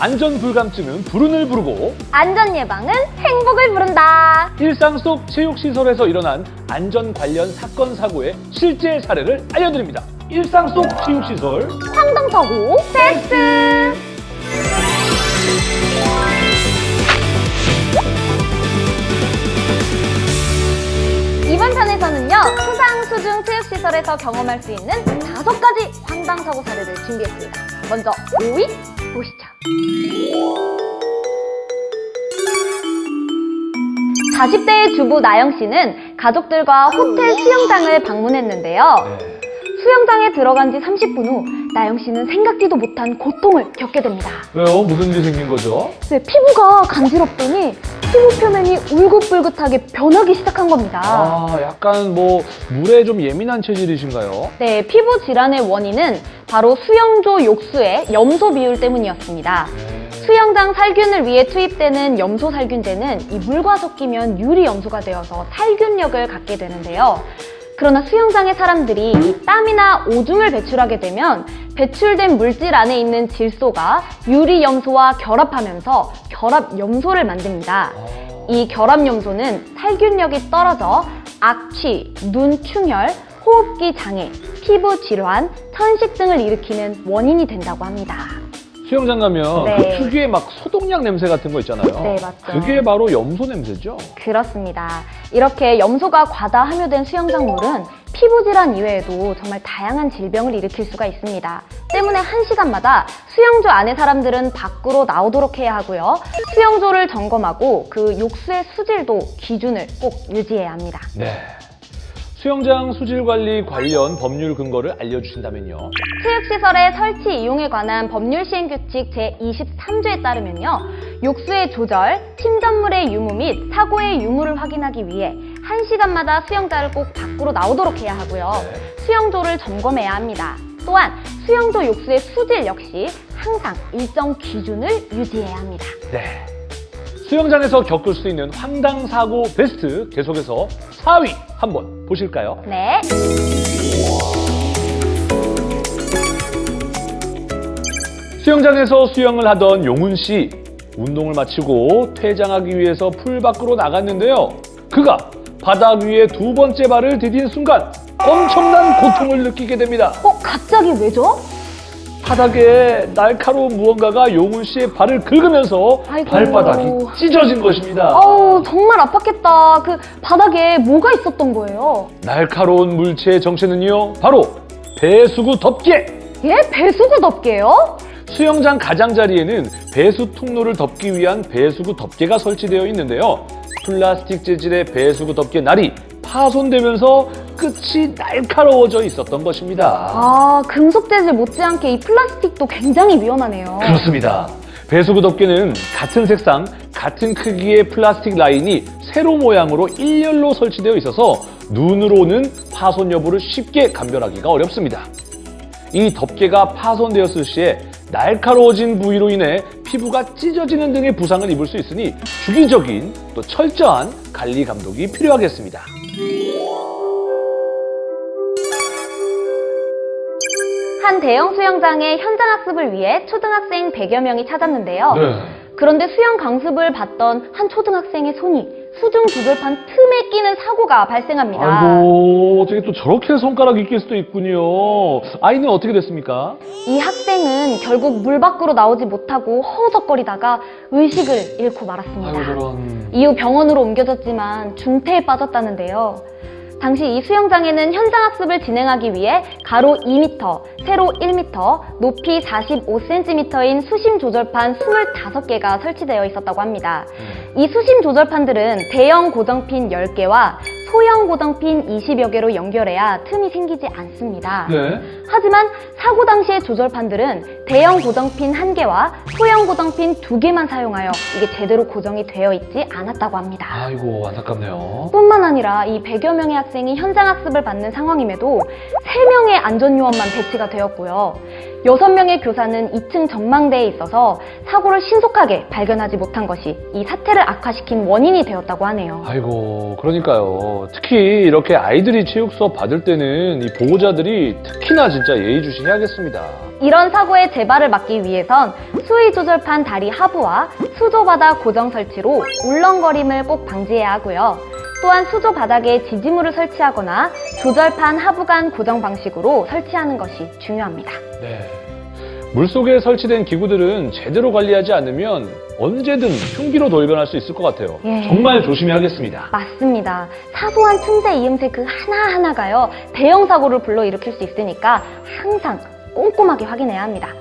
안전불감증은 불운을 부르고 안전 예방은 행복을 부른다. 일상 속 체육시설에서 일어난 안전 관련 사건 사고의 실제 사례를 알려드립니다. 일상 속 체육시설 황당사고 테스트. 이번 편에서는요, 수상, 수중 체육시설에서 경험할 수 있는 5가지 황당사고 사례를 준비했습니다. 먼저 5위 보시죠. 40대의 주부 나영 씨는 가족들과 호텔 수영장을 방문했는데요. 수영장에 들어간 지 30분 후 나영 씨는 생각지도 못한 고통을 겪게 됩니다. 왜요? 무슨 일이 생긴 거죠? 네, 피부가 간지럽더니 피부 표면이 울긋불긋하게 변하기 시작한 겁니다. 약간 물에 좀 예민한 체질이신가요? 네, 피부 질환의 원인은 바로 수영조 욕수의 염소 비율 때문이었습니다. 수영장 살균을 위해 투입되는 염소 살균제는 이 물과 섞이면 유리 염소가 되어서 살균력을 갖게 되는데요. 그러나 수영장의 사람들이 이 땀이나 오줌을 배출하게 되면 배출된 물질 안에 있는 질소가 유리 염소와 결합하면서 결합 염소를 만듭니다. 이 결합 염소는 살균력이 떨어져 악취, 눈 충혈, 호흡기 장애, 피부 질환, 천식 등을 일으키는 원인이 된다고 합니다. 수영장 가면 네. 그 특유의 소독약 냄새 같은 거 있잖아요. 네, 맞죠. 그게 바로 염소 냄새죠? 그렇습니다. 이렇게 염소가 과다 함유된 수영장물은 피부 질환 이외에도 정말 다양한 질병을 일으킬 수가 있습니다. 때문에 1시간마다 수영조 안의 사람들은 밖으로 나오도록 해야 하고요. 수영조를 점검하고 그 욕수의 수질도 기준을 꼭 유지해야 합니다. 네. 수영장 수질관리 관련 법률 근거를 알려주신다면요. 체육시설의 설치 이용에 관한 법률 시행규칙 제23조에 따르면요. 욕수의 조절, 침전물의 유무 및 사고의 유무를 확인하기 위해 1시간마다 수영자를 꼭 밖으로 나오도록 해야 하고요. 수영조를 점검해야 합니다. 또한 수영조 욕수의 수질 역시 항상 일정 기준을 유지해야 합니다. 네. 수영장에서 겪을 수 있는 황당사고 베스트 계속해서 4위 한번 보실까요? 네. 수영장에서 수영을 하던 용훈 씨. 운동을 마치고 퇴장하기 위해서 풀 밖으로 나갔는데요. 그가 바닥 위에 2번째 발을 디딘 순간 엄청난 고통을 느끼게 됩니다. 갑자기 왜죠? 바닥에 날카로운 무언가가 용훈 씨의 발을 긁으면서 아이고. 발바닥이 찢어진 것입니다. 정말 아팠겠다. 그 바닥에 뭐가 있었던 거예요? 날카로운 물체의 정체는요, 바로 배수구 덮개! 예? 배수구 덮개요? 수영장 가장자리에는 배수 통로를 덮기 위한 배수구 덮개가 설치되어 있는데요. 플라스틱 재질의 배수구 덮개 날이 파손되면서 끝이 날카로워져 있었던 것입니다. 금속 재질 못지않게 이 플라스틱도 굉장히 위험하네요. 그렇습니다. 배수구 덮개는 같은 색상, 같은 크기의 플라스틱 라인이 세로 모양으로 일렬로 설치되어 있어서 눈으로 오는 파손 여부를 쉽게 감별하기가 어렵습니다. 이 덮개가 파손되었을 시에 날카로워진 부위로 인해 피부가 찢어지는 등의 부상을 입을 수 있으니 주기적인 또 철저한 관리 감독이 필요하겠습니다. 한 대형 수영장에 현장 학습을 위해 초등학생 100여 명이 찾았는데요. 그런데 수영 강습을 받던 한 초등학생의 손이 수중 조절판 틈에 끼는 사고가 발생합니다. 아이고, 어떻게 또 저렇게 손가락이 낄 수도 있군요. 아이는 어떻게 됐습니까? 이 학생은 결국 물 밖으로 나오지 못하고 허우적거리다가 의식을 잃고 말았습니다. 아이고, 저런. 이후 병원으로 옮겨졌지만 중태에 빠졌다는데요. 당시 이 수영장에는 현장 학습을 진행하기 위해 가로 2m, 세로 1m, 높이 45cm인 수심 조절판 25개가 설치되어 있었다고 합니다. 이 수심 조절판들은 대형 고정핀 10개와 소형 고정핀 20여 개로 연결해야 틈이 생기지 않습니다. 하지만 사고 당시의 조절판들은 대형 고정핀 1개와 소형 고정핀 2개만 사용하여 이게 제대로 고정이 되어 있지 않았다고 합니다. 아이고, 안타깝네요. 뿐만 아니라 이 100여 명의 학생이 현장 학습을 받는 상황임에도 3명의 안전요원만 배치가 되었고요. 6명의 교사는 2층 전망대에 있어서 사고를 신속하게 발견하지 못한 것이 이 사태를 악화시킨 원인이 되었다고 하네요. 아이고, 그러니까요. 특히 이렇게 아이들이 체육 수업 받을 때는 이 보호자들이 특히나 진짜 예의주시해야겠습니다. 이런 사고의 재발을 막기 위해선 수위 조절판 다리 하부와 수조 바닥 고정 설치로 울렁거림을 꼭 방지해야 하고요. 또한 수조 바닥에 지지물을 설치하거나 조절판 하부 간 고정 방식으로 설치하는 것이 중요합니다. 네. 물속에 설치된 기구들은 제대로 관리하지 않으면 언제든 흉기로 돌변할 수 있을 것 같아요. 예. 정말 조심해야겠습니다. 맞습니다. 사소한 틈새 이음새 그 하나하나가요, 대형 사고를 불러일으킬 수 있으니까 항상 꼼꼼하게 확인해야 합니다.